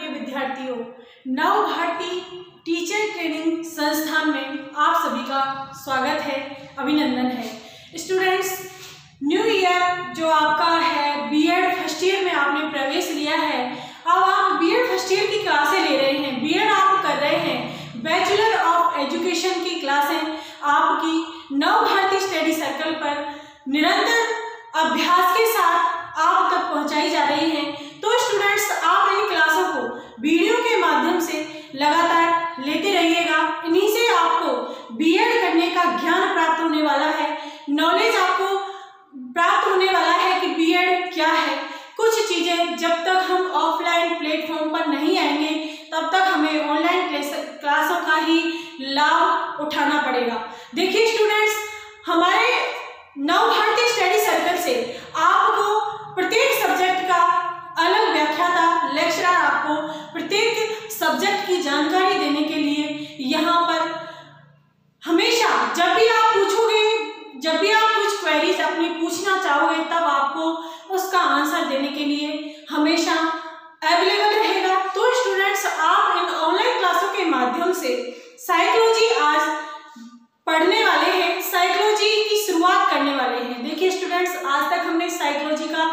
प्रिय विद्यार्थियों, नव भारती टीचर ट्रेनिंग संस्थान में आप सभी का स्वागत है, अभिनंदन है। स्टूडेंट्स, न्यू ईयर जो आपका है, बीएड फर्स्ट ईयर में आपने प्रवेश लिया है। अब आप बीएड फर्स्ट ईयर की क्लासें ले रहे हैं, बीएड आप कर रहे हैं, बैचलर ऑफ एजुकेशन की क्लासें आपकी नव भारती स्टडी सर्कल पर निरंतर अभ्यास के साथ आप तक पहुंचाई जा रही हैं। तो स्टूडेंट्स, आप इन क्लासों को वीडियो के माध्यम से लगातार लेते रहिएगा। इन्हीं से आपको बीएड करने का ज्ञान प्राप्त होने वाला है, नॉलेज आपको प्राप्त होने वाला है कि बीएड क्या है। कुछ चीजें जब तक हम ऑफलाइन प्लेटफॉर्म पर नहीं आएंगे तब तक हमें ऑनलाइन क्लासों का ही लाभ उठाना पड़ेगा। देखिए स्टूडेंट्स, हमारे नव भारती स्टडी सर्कल से आपको प्रत्येक सब्जेक्ट का अलग व्याख्याता लेक्चरर आपको प्रत्येक सब्जेक्ट की जानकारी देने के लिए यहाँ पर हमेशा जब भी आप पूछोगे, जब भी आप कुछ क्वेरीज अपनी पूछना चाहोगे, तब आपको उसका आंसर देने के लिए हमेशा अवेलेबल रहेगा। तो स्टूडेंट्स, आप इन ऑनलाइन क्लासों के माध्यम से साइकोलॉजी आज पढ़ने वाले हैं, साइकोलॉजी की शुरुआत करने वाले हैं। देखिए स्टूडेंट्स, आज तक हमने साइकोलॉजी का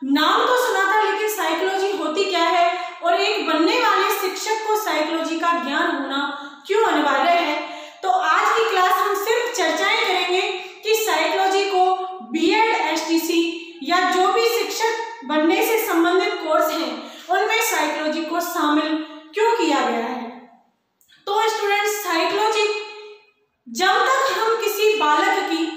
नाम तो सुना था, लेकिन साइकोलॉजी होती क्या है और एक बनने वाले शिक्षक को साइकोलॉजी का ज्ञान होना क्यों अनिवार्य है। तो आज की क्लास हम सिर्फ चर्चाएं करेंगे कि साइकोलॉजी को बीएड, एसटीसी या जो भी शिक्षक बनने से संबंधित कोर्स हैं उनमें साइकोलॉजी को शामिल क्यों किया गया है। तो स्टूडेंट्स, साइकोलॉजी, जब तक हम किसी बालक की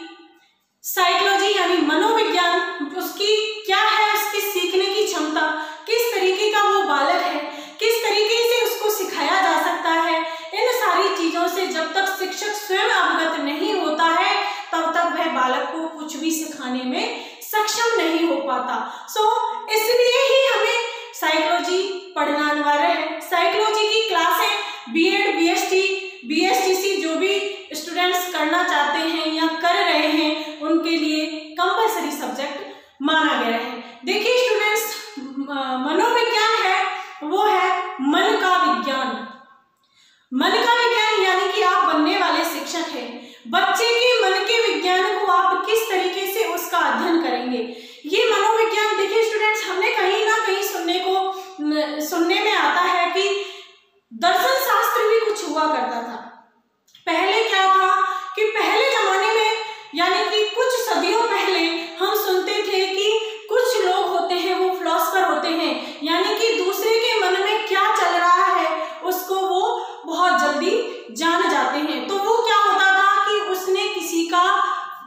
साइकोलॉजी यानी मनोविज्ञान, उसकी क्या है, उसकी सीखने की क्षमता, किस तरीके का वो बालक है, किस तरीके से उसको सिखाया जा सकता है, इन सारी चीजों से जब तक शिक्षक स्वयं अवगत नहीं होता है तब तक वह बालक को कुछ भी सिखाने में सक्षम नहीं हो पाता। इसलिए ही हमें साइकोलॉजी पढ़ना अनिवार्य है। साइकोलॉजी की क्लासें बीएड, बीएसटी, बीएसटीसी जो भी स्टूडेंट्स करना चाहते हैं या कर रहे हैं उनके लिए कंपलसरी सब्जेक्ट माना गया है। देखिए स्टूडेंट्स, मनोविज्ञान है वो है मन का विज्ञान। मन का विज्ञान यानी कि आप बनने वाले शिक्षक हैं, बच्चे के मन के विज्ञान को आप किस तरीके से उसका अध्ययन करेंगे, ये मनोविज्ञान। देखिए स्टूडेंट्स, हमने कहीं ना कहीं सुनने में आता है कि दर्शन शास्त्र भी कुछ हुआ करता था। पहले क्या था कि पहले जमाने में यानी कि कुछ सदियों पहले हम सुनते थे कि कुछ लोग होते हैं वो फिलोसफर होते हैं, यानी कि दूसरे के मन में क्या चल रहा है उसको वो बहुत जल्दी जान जाते हैं। तो वो क्या होता था कि उसने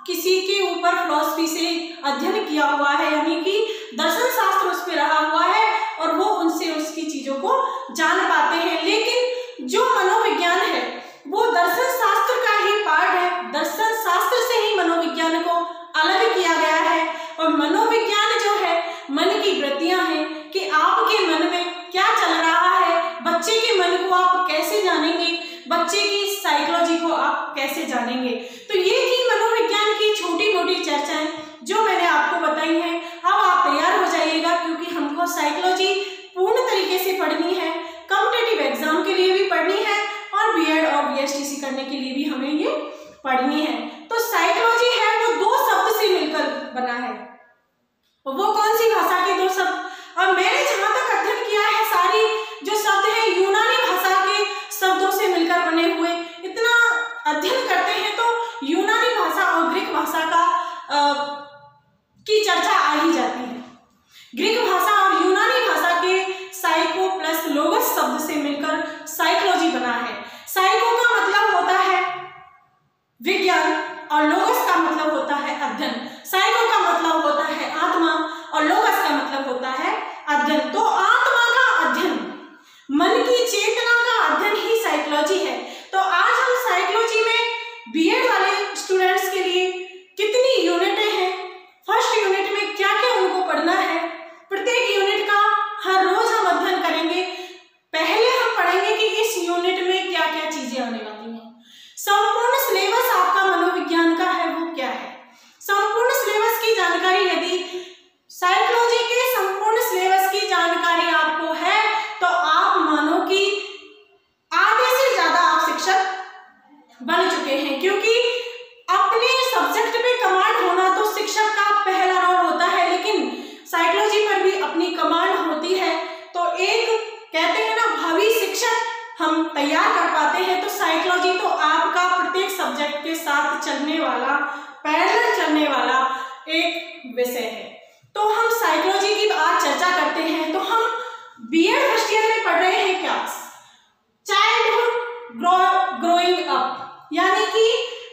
किसी के ऊपर फिलॉसफी से अध्ययन किया हुआ है, यानी कि दर्शन शास्त्र उस पर रहा हुआ है और वो उनसे उसकी चीजों को जान पाते हैं। लेकिन जो मनोविज्ञान है वो दर्शन शास्त्र का ही पार्ट है, दर्शन शास्त्र से ही मनोविज्ञान को अलग किया गया है। और मनोविज्ञान जो है मन की वृत्तियां हैं कि आपके मन में क्या चल रहा है, बच्चे के मन को आप कैसे जानेंगे, बच्चे की साइकोलॉजी को आप कैसे जानेंगे। तो ये थी मनोविज्ञान की छोटी मोटी चर्चाएं जो मैंने आपको बताई हैं। अब आप तैयार हो जाइएगा, क्योंकि हमको साइकोलॉजी पूर्ण तरीके से पढ़नी है, कॉम्पिटिटिव एग्जाम के लिए भी पढ़नी है और बीएड और बीएसटीसी करने के लिए भी हमें ये पढ़नी है। तो साइकोलॉजी है वो दो शब्द से मिलकर बना है। वो कौन सी भाषा के दो शब्द? और मैंने जहां तक अध्ययन किया है, सारी जो शब्द है यूनानी भाषा के शब्दों से मिलकर बने हुए। इतना अध्ययन करते हैं तो यूनानी भाषा और ग्रीक भाषा की चर्चा आ ही जाती है। ग्रीक भाषा और यूनानी भाषा के साइको प्लस लोगस शब्द से मिलकर साइकोलॉजी बना है। साइको का मतलब होता है विज्ञान और लोगस का मतलब होता है अध्ययन। साइको का मतलब होता है आत्मा और लोगस का मतलब होता है अध्ययन। तो आत्मा का अध्ययन, मन की चेतना का अध्ययन ही साइकोलॉजी है। तो आज हम साइकोलॉजी में बीएड वाले स्टूडेंट्स के लिए कितनी यूनिटें हैं, फर्स्ट यूनिट में क्या क्या उनको पढ़ना है, प्रत्येक यूनिट का हर रोज हम अध्ययन करेंगे। पहले हम पढ़ेंगे कि इस यूनिट में क्या क्या चीजें आने वाली हैं। संपूर्ण सिलेबस आपका मनोविज्ञान का है वो क्या है, संपूर्ण सिलेबस की जानकारी यदि साथ चलने वाला, पैरेलल चलने वाला एक विषय है। तो हम साइकोलॉजी की आज चर्चा करते हैं। तो हम बीएड फर्स्ट ईयर में पढ़ रहे हैं क्या? चाइल्डहुड ग्रोइंग अप, यानी कि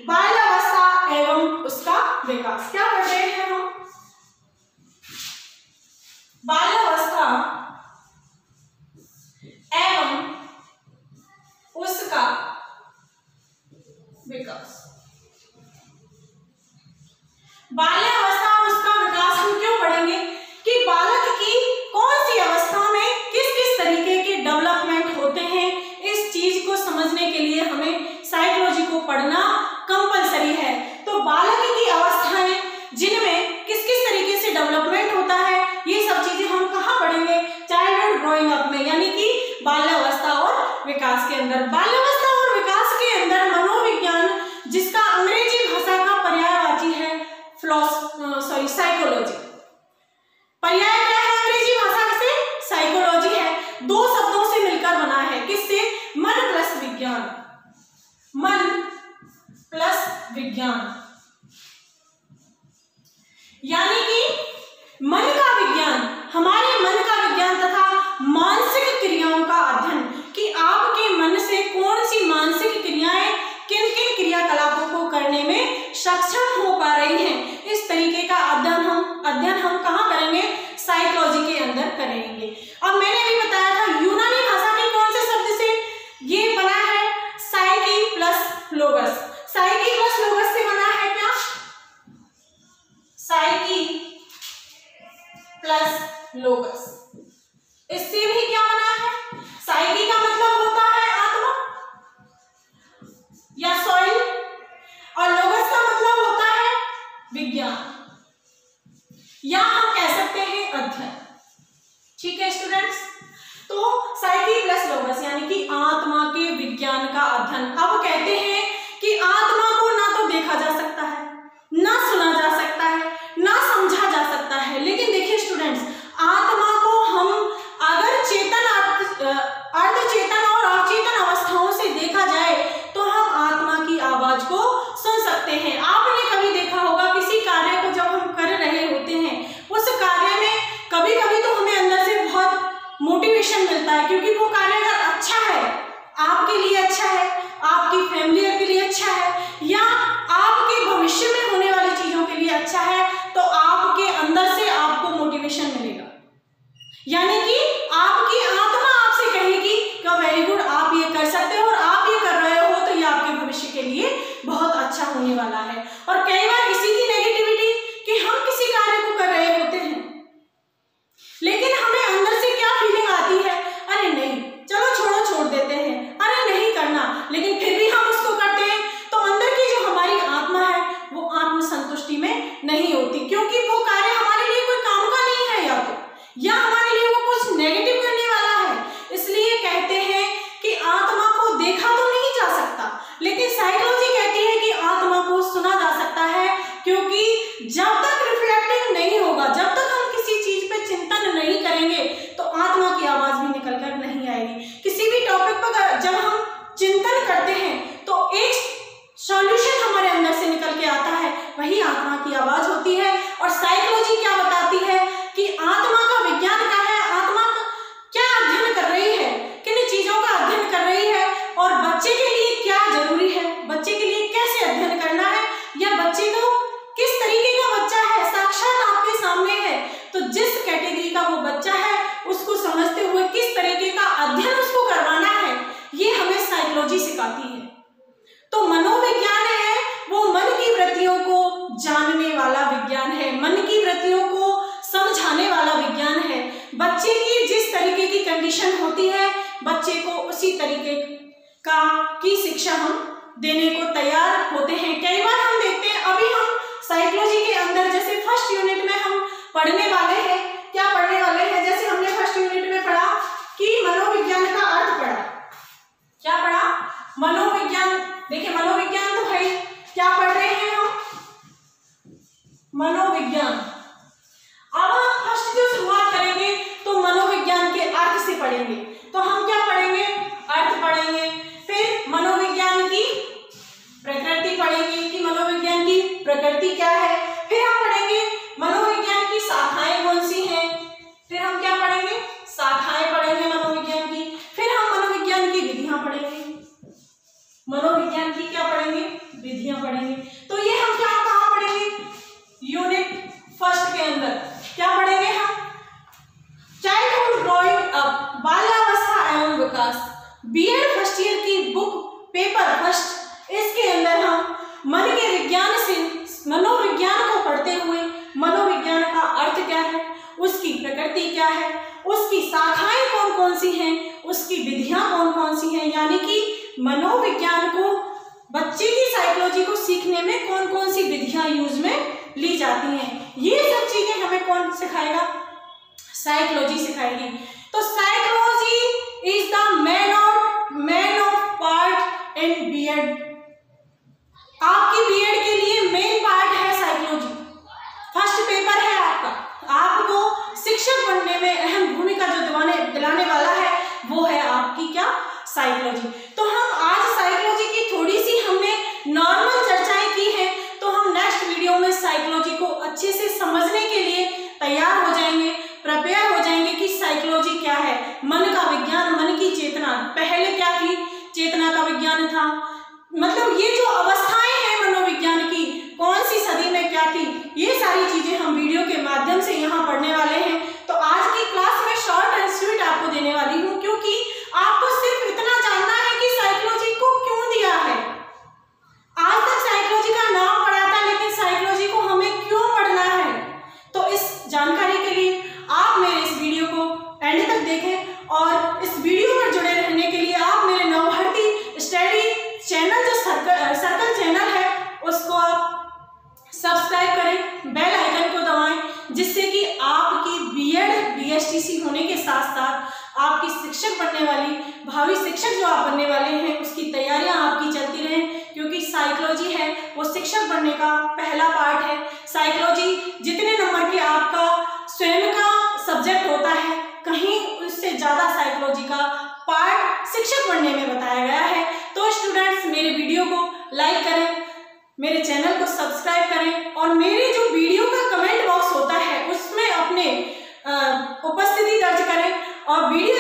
बाल्यावस्था एवं उसका विकास। क्या पढ़ रहे हैं हम? बाल्यावस्था एवं उसका विकास। बाल्यावस्था और उसका विकास हम क्यों पढ़ेंगे कि बालक की कौन सी अवस्था में किस किस तरीके के डेवलपमेंट होते हैं, इस चीज को समझने के लिए हमें साइकोलॉजी को पढ़ना कंपलसरी है। तो बालक की अवस्थाएं जिनमें किस किस तरीके से डेवलपमेंट होता है, ये सब चीजें हम कहाँ पढ़ेंगे? चाइल्डहुड ग्रोइंग अप में, यानी कि बाल्यावस्था और विकास के अंदर। बाल्यावस्था और विकास के अंदर मनोविज्ञान, जिसका अंग्रेजी भाषा का पर्यायवाची है साइकोलॉजी। पर्याय क्या है अंग्रेजी भाषा से? साइकोलॉजी है। दो शब्दों से मिलकर बना है। किससे? मन प्लस विज्ञान। मन प्लस विज्ञान, यानी कि मन का विज्ञान, हमारे मन का विज्ञान तथा मानसिक क्रियाओं का अध्ययन, कि आपके मन से कौन सी मानसिक क्रियाएं किन किन क्रियाकलापों को करने में सक्षम हो पा रही हैं, इस तरीके का अध्ययन हम कहाँ करेंगे? साइकोलॉजी के अंदर करेंगे। अब मैंने भी बताया था यूनानी भाषा के कौन से शब्द से ये बना है? Psyche plus लोगस। साइकी प्लस लोगस से बना है क्या? Psyche plus लोगस। इससे भी क्या बना है? साइकी का मतलब होता है आत्मा या सॉइल, और लोगस का मतलब होता है विज्ञान, या हम कह सकते हैं अध्ययन। ठीक है स्टूडेंट्स, तो साइकी प्लस लोगस यानी कि आत्मा के विज्ञान का अध्ययन। अब कहते हैं कि आत्मा को ना तो देखा जा सकता है, ना सुना जा सकता है, ना समझा जा सकता है, लेकिन देखिए स्टूडेंट्स, आत्मा को हम अगर चेतन, अर्धचेतन और अवचेतन अवस्थाओं से देखा जाए तो हम आत्मा की आवाज को सुन सकते हैं। आपने कभी देखा होगा किसी कार्य को जब हम कर रहे होते हैं, उस कार्य में कभी कभी तो हमें अंदर से बहुत मोटिवेशन मिलता है, क्योंकि वो कार्य अगर अच्छा है, आपके लिए अच्छा है, आपकी फैमिली के लिए अच्छा है, या आपके भविष्य में होने वाली चीजों के लिए अच्छा है, तो आपके अंदर से आपको मोटिवेशन मिलेगा, यानी कि आपकी आत्मा आपसे कहेगी कि वेरी गुड, आप ये कर सकते हो और आप ये कर रहे हो, तो ये आपके भविष्य के लिए बहुत अच्छा होने वाला है। और कई बार इसी की नेगेटिविटी कि हम किसी कार्य को कर रहे होते हैं, लेकिन हमें अंदर से क्या फीलिंग आती है? अरे नहीं, चलो छोड़ो, छोड़ देते हैं, अरे नहीं करना, लेकिन फिर भी हम उसको करते हैं। तो अंदर की जो हमारी आत्मा है वो आत्मसंतुष्टि में नहीं होती, क्योंकि वो कार्य हमारे लिए कोई काम का नहीं है, या हमारे लिए वो कुछ नेगेटिव करने वाला है। इसलिए कहते हैं कि आत्मा को देखा तो नहीं जा सकता, लेकिन साइकोलॉजी कहती है कि आत्मा को सुना जा सकता है, क्योंकि जब तक रिफ्लेक्टिंग नहीं होगा, जब तक हम किसी चीज पे चिंतन नहीं करेंगे, तो आत्मा की आवाज भी निकल कर नहीं आएगी। किसी भी टॉपिक पर जब हम चिंतन करते हैं तो एक सॉल्यूशन हमारे अंदर से निकल के आता है, वही आत्मा की आवाज होती है। और साइकोलॉजी क्या बताती है कि आत्मा का विज्ञान क्या है, आत्मा क्या अध्ययन कर रही है, किन चीजों का अध्ययन कर रही है, और बच्चे के लिए क्या जरूरी है, बच्चे के लिए कैसे अध्ययन करना है, या बच्चे को किस तरीके का बच्चा है, साक्षात आपके सामने है, तो जिस कैटेगरी का वो बच्चा है उसको समझते हुए किस तरीके का अध्ययन उसको करवाना है, ये हमें साइकोलॉजी सिखाती है। तो मनोविज्ञान है वो मन की वृत्तियों को जानने वाला विज्ञान है, मन की वृत्तियों को समझाने वाला विज्ञान है। बच्चे की जिस तरीके की कंडीशन होती है, बच्चे को उसी तरीके की शिक्षा हम देने को तैयार होते हैं। कई बार हम देखते हैं, अभी हम साइकोलॉजी के अंदर जैसे फर्स्ट यूनिट में हम पढ़ने वाले हैं, क्या पढ़ने वाले हैं? जैसे हमने फर्स्ट यूनिट में पढ़ा कि मनोविज्ञान का अर्थ पढ़ा, क्या पढ़ा? मनोविज्ञान। देखिए मनोविज्ञान तो भाई क्या पढ़ रहे हैं हम? मनोविज्ञान। अब हम फर्स्ट जो शुरुआत करेंगे तो मनोविज्ञान के अर्थ से पढ़ेंगे। तो हम क्या पढ़ेंगे? अर्थ पढ़ेंगे, फिर मनोविज्ञान की प्रकृति पढ़ेंगे कि क्लास बीएड फर्स्ट ईयर की बुक पेपर फर्स्ट, इसके अंदर हम मन के विज्ञान से मनोविज्ञान को पढ़ते हुए मनोविज्ञान का अर्थ क्या है, उसकी प्रकृति क्या है, उसकी शाखाएं कौन कौन सी हैं, उसकी विधियां कौन कौन सी हैं, यानी कि मनोविज्ञान को बच्चे की साइकोलॉजी को सीखने में कौन कौन सी विधियां यूज में ली जाती हैं, ये सब चीजें हमें कौन सिखाएगा, साइकोलॉजी सिखाएगी। तो psychology is the man of part in B Ed. आपकी बीएड के लिए मेन पार्ट है साइकोलॉजी, फर्स्ट पेपर है आपका, आपको शिक्षक बनने में अहम भूमिका जो दिलाने वाला है वो है आपकी क्या, साइकोलॉजी। तो हम आज साइकोलॉजी की थोड़ी सी हमने नॉर्मल चर्चाएं की हैं, तो हम नेक्स्ट वीडियो में साइकोलॉजी को अच्छे से समझने के लिए तैयार हो जाएंगे, प्रिपेयर हो जाएंगे कि साइकोलॉजी क्या है, मन का विज्ञान, मन की चेतना। पहले क्या थी, चेतना का विज्ञान था, मतलब ये जो अवस्थाएं हैं मनोविज्ञान की कौन सी सदी में क्या थी, ये सारी चीजें हम वीडियो के माध्यम से यहाँ पढ़ने वाले हैं। तो आज की क्लास में शॉर्ट एंड स्वीट आपको देने वाली हूँ, क्योंकि आपको सिर्फ इतना जानना है कि साइकोलॉजी को क्यों दिया है। आज तक साइकोलॉजी का नाम पढ़ा था, लेकिन साइकोलॉजी को हमें क्यों पढ़ना है। तो इस जानकारी के लिए आप मेरे इस वीडियो को एंड तक देखें, और इस वीडियो पर जुड़े रहने के लिए आप मेरे नवभारती स्टडी चैनल, जो सर्कल चैनल है, उसको आप सब्सक्राइब करें, बेल आइकन को दबाएं, जिससे कि आपकी बीएड बीएसटीसी होने के साथ साथ आपकी शिक्षक बनने वाली, भावी शिक्षक जो आप बनने वाले हैं, उसकी तैयारियां आपकी चलती रहें। क्योंकि साइकोलॉजी है वो शिक्षक बनने का पहला पार्ट है। साइकोलॉजी जितने नंबर के आपका स्वयं का सब्जेक्ट होता है, कहीं उससे ज़्यादा साइकोलॉजी का पार्ट शिक्षक बनने में बताया गया है। तो स्टूडेंट्स, मेरे वीडियो को लाइक करें, मेरे चैनल को सब्सक्राइब करें, और मेरे जो वीडियो का कमेंट बॉक्स होता है उसमें अपने उपस्थिति दर्ज करें, और वीडियो